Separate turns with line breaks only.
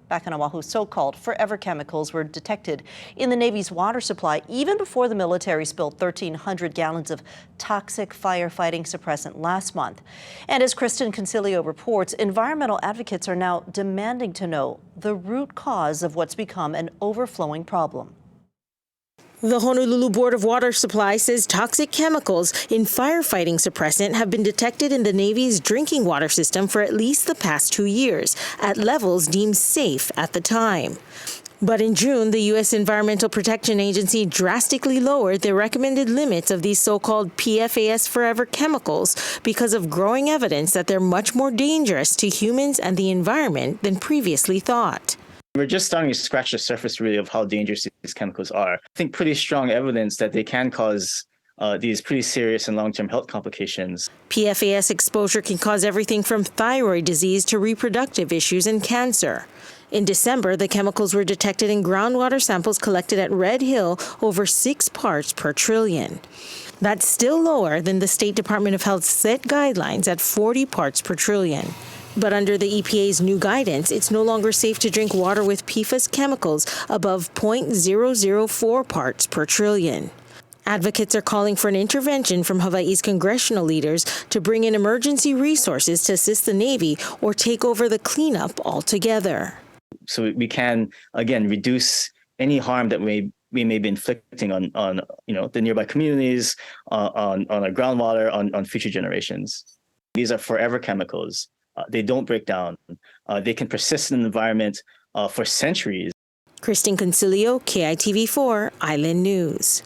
Back in Oahu, so-called forever chemicals were detected in the Navy's water supply even before the military spilled 1,300 gallons of toxic firefighting suppressant last month. And as Kristen Concilio reports, environmental advocates are now demanding to know the root cause of what's become an overflowing problem.
The Honolulu Board of Water Supply says toxic chemicals in firefighting suppressant have been detected in the Navy's drinking water system for at least the past 2 years, at levels deemed safe at the time. But in June, the U.S. Environmental Protection Agency drastically lowered the recommended limits of these so-called PFAS forever chemicals because of growing evidence that they're much more dangerous to humans and the environment than previously thought.
We're just starting to scratch the surface, really, of how dangerous these chemicals are. I think pretty strong evidence that they can cause these pretty serious and long-term health complications.
PFAS exposure can cause everything from thyroid disease to reproductive issues and cancer. In December, the chemicals were detected in groundwater samples collected at Red Hill, over 6 parts per trillion. That's still lower than the State Department of Health's set guidelines at 40 parts per trillion. But under the EPA's new guidance, it's no longer safe to drink water with PFAS chemicals above 0.004 parts per trillion. Advocates are calling for an intervention from Hawaii's congressional leaders to bring in emergency resources to assist the Navy or take over the cleanup altogether.
So we can, again, reduce any harm that we may be inflicting on the nearby communities, on our groundwater, on future generations. These are forever chemicals. They don't break down. They can persist in the environment for centuries.
Kristen Concilio, KITV4, Island News.